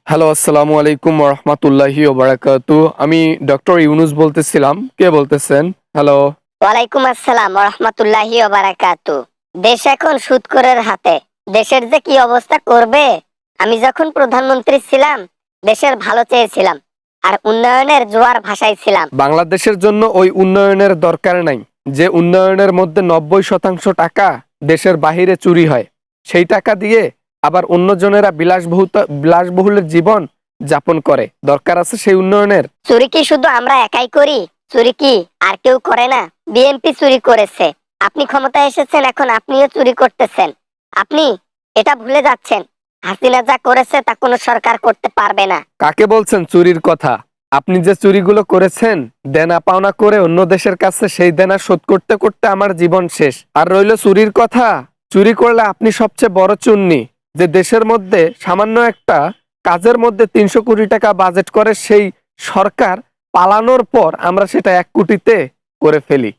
Hello, আসসালামু আলাইকুম রহমতুল্লাহি ওবারাকাতু। আমি ডক্টর ইউনুস বলতেছিলাম। কে বলতেছেন? হ্যালো। ওয়ালাইকুম আসসালাম রহমতুল্লাহি ওবারাকাতু। দেশ এখন সুদখোরের হাতে। দেশের যে কি অবস্থা করবে। আমি যখন প্রধানমন্ত্রী ছিলাম দেশের ভালো চেয়েছিলাম আর উন্নয়নের জোয়ার ভাসাইছিলাম। বাংলাদেশের জন্য ওই উন্নয়নের দরকার নাই। যে উন্নয়নের মধ্যে 90% টাকা দেশের বাহিরে চুরি হয়, সেই টাকা দিয়ে আবার অন্যজনেরা বিলাসবহুল জীবন যাপন করে। দরকার আছে সেই উন্নয়নের? চুরি কি শুধু আমরা একাই করি? চুরি কি আর কেউ করে না? বিএনপি চুরি করেছে, আপনি ক্ষমতায় এসেছেন, এখন আপনিও চুরি করতেছেন। আপনি এটা ভুলে যাচ্ছেন, হাসিনা যা করেছে তা কোনো সরকার করতে পারবে না। কাকে বলছেন চুরির কথা? আপনি যে চুরিগুলো করেছেন, দেনা পাওনা করে অন্য দেশের কাছে, সেই দেনা শোধ করতে করতে আমার জীবন শেষ। আর রইল চুরির কথা, চুরি করলে আপনি সবচেয়ে বড় চুন্নি। যে দেশের মধ্যে সামান্য একটা কাজের মধ্যে 300 কোটি টাকা বাজেট করে সেই সরকার পালানোর পর আমরা সেটা 1 কোটিতে করে ফেলি।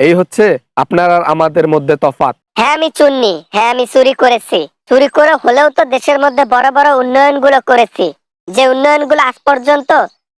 এই হচ্ছে আপনার আর আমাদের মধ্যে তফাৎ। হ্যাঁ আমি চুন্নি, হ্যাঁ আমি চুরি করেছি। চুরি করে হলেও তো দেশের মধ্যে বড় বড় উন্নয়নগুলো করেছি, যে উন্নয়নগুলো আজ পর্যন্ত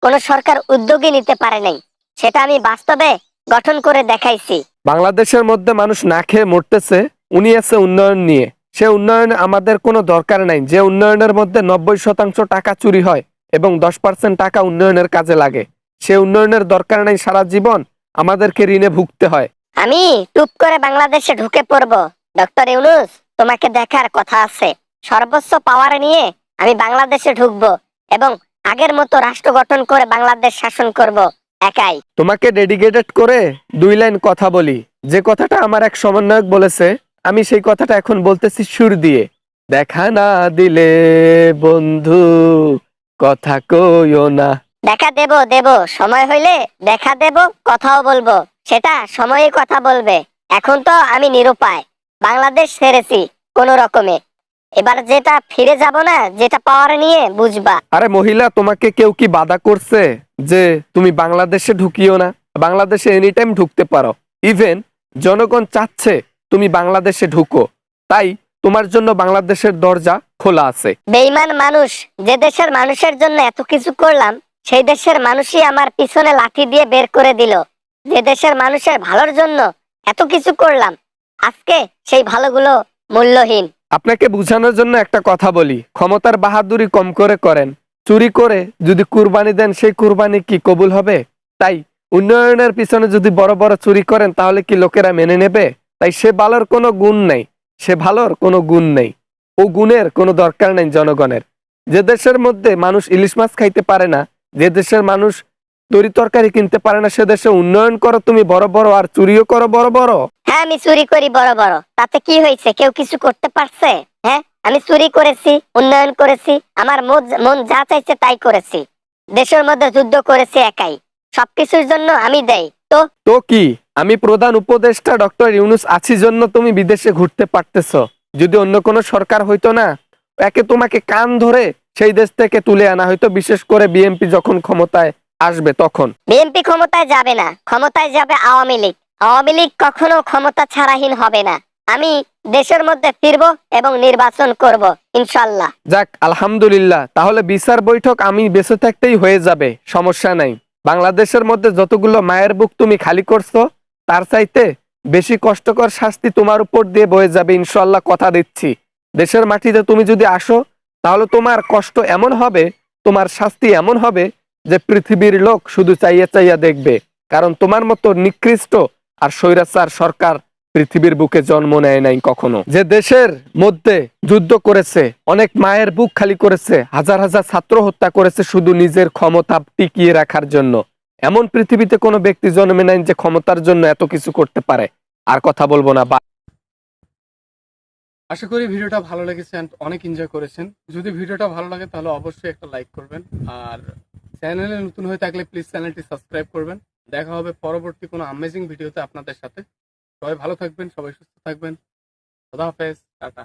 কোন সরকার উদ্যোগই নিতে পারে নাই, সেটা আমি বাস্তবে গঠন করে দেখাইছি। বাংলাদেশের মধ্যে মানুষ না খেয়ে মরতেছে, উনি আছে উন্নয়ন নিয়ে। সে উন্নয়ন আমাদের কোনো দরকার নাই। যে উন্নয়নের মধ্যে 90% টাকা চুরি হয় এবং 10% টাকা উন্নয়নের কাজে লাগে, সে উন্নয়নের দরকার নাই। সারা জীবন আমাদেরকে ঋণে ভুগতে হয়। আমি টুপ করে বাংলাদেশে ঢুকে পড়ব। ডক্টর ইউনূস, তোমাকে দেখার কথা আছে। সর্বোচ্চ পাওয়ার নিয়ে আমি বাংলাদেশে ঢুকবো এবং আগের মতো রাষ্ট্র গঠন করে বাংলাদেশ শাসন করব একাই। তোমাকে ডেডিকেটেড করে 2 লাইন কথা বলি। যে কথাটা আমার এক সমন্বয়ক বলেছে, আমি সেই কথাটা এখন বলতেছি সুর দিয়ে। দেখা না দিলে বন্ধু কথা কইও না। দেখা দেব দেব, সময় হইলে দেখা দেব, কথাও বলবো, সেটা সময়ই কথা বলবে। এখন তো আমি নিরুপায়, বাংলাদেশ ছেড়েছি কোন রকমে। এবার যেটা ফিরে যাব না, যেটা পাওয়ার নিয়ে বুঝবা। আরে মহিলা, তোমাকে কেউ কি বাধা করছে যে তুমি বাংলাদেশে ঢুকিও না? বাংলাদেশে এনি টাইম ঢুকতে পারো। ইভেন জনগণ চাচ্ছে তুমি বাংলাদেশে ঢুকো, তাই তোমার জন্য বাংলাদেশের দরজা খোলা আছে। বেঈমান মানুষ। যে দেশের মানুষের জন্য এত কিছু করলাম, সেই দেশের মানুষই আমার পিছনে লাঠি দিয়ে বের করে দিল। যে দেশের মানুষের ভালোর জন্য এত কিছু করলাম, আজকে সেই ভালোগুলো মূল্যহীন। আপনাকে বোঝানোর জন্য একটা কথা বলি, ক্ষমতার বাহাদুরি কম করে করেন। চুরি করে যদি কুরবানি দেন, সেই কুরবানি কি কবুল হবে? তাই উন্নয়নের পিছনে যদি বড় বড় চুরি করেন, তাহলে কি লোকেরা মেনে নেবে? তাই সে ভালোর কোনো গুণ নেই, সে ভালোর কোনো গুণ নেই, ও গুণের কোনো দরকার নেই জনগণের। যে দেশের মধ্যে মানুষ ইলিশ মাছ খাইতে পারে না, যে দেশের মানুষ তরি তরকারি কিনতে পারে না, সে দেশে উন্নয়ন করো তুমি বড় বড়, আর চুরিও করো বড় বড়। হ্যাঁ আমি চুরি করি বড় বড়, তাতে কি হয়েছে? কেউ কিছু করতে পারছে? হ্যাঁ, আমি চুরি করেছি, উন্নয়ন করেছি, আমার মন যা চাইছে তাই করেছি। দেশের মধ্যে যুদ্ধ করেছি একাই, সবকিছুর জন্য আমি দেই তো। তো কি, আমি প্রধান উপদেষ্টা ডক্টর ইউনুস আছি জন্য তুমি বিদেশে ঘুরতে পারতেছ। যদি অন্য কোনো সরকার হইতো না, একে তোমাকে কান ধরে সেই দেশ থেকে তুলে আনা হয়তো, বিশেষ করে বিএনপি যখন ক্ষমতায় আসবে তখন। বিএনপি ক্ষমতায় যাবে না, ক্ষমতায় যাবে আওয়ামী লীগ। আওয়ামী লীগ কখনো ক্ষমতা ছাড়াহীন হবে না। আমি দেশের মধ্যে ফিরবো এবং নির্বাচন করব ইনশাল্লাহ। যাক, আলহামদুলিল্লাহ। তাহলে বিচার বৈঠক আমি বেঁচে থাকতেই হয়ে যাবে, সমস্যা নাই। বাংলাদেশের মধ্যে যতগুলো মায়ের বুক তুমি খালি করছো, তার চাইতে বেশি কষ্টকর শাস্তি তোমার উপর দিয়ে বয়ে যাবে ইনশাল্লাহ, কথা দিচ্ছি। দেশের মাটিতে তুমি যদি আসো, তাহলে তোমার কষ্ট এমন হবে, তোমার শাস্তি এমন হবে যে পৃথিবীর লোক শুধু চাইয়া চাইয়া দেখবে। কারণ তোমার মতো নিকৃষ্ট আর স্বৈরাচার সরকার পৃথিবীর বুকে জন্ম নেয় নাই কখনো। যে দেশের মধ্যে যুদ্ধ করেছে, অনেক মায়ের বুক খালি করেছে, হাজার হাজার ছাত্র হত্যা করেছে শুধু নিজের ক্ষমতা টিকিয়ে রাখার জন্য, এমন পৃথিবীতে কোনো ব্যক্তি জন্মে নাই যে ক্ষমতার জন্য এত কিছু করতে পারে। আর কথা বলবো না। আশা করি ভিডিওটা ভালো লেগেছে and অনেক এনজয় করেছেন। যদি ভিডিওটা ভালো লাগে তাহলে অবশ্যই একটা লাইক করবেন, আর চ্যানেলে নতুন হয়ে থাকলে প্লিজ চ্যানেলটি সাবস্ক্রাইব করবেন। দেখা হবে পরবর্তী কোনো অ্যামেজিং ভিডিওতে আপনাদের সাথে। সবাই ভালো থাকবেন, সবাই সুস্থ থাকবেন। খোদা হাফেজ, টাটা।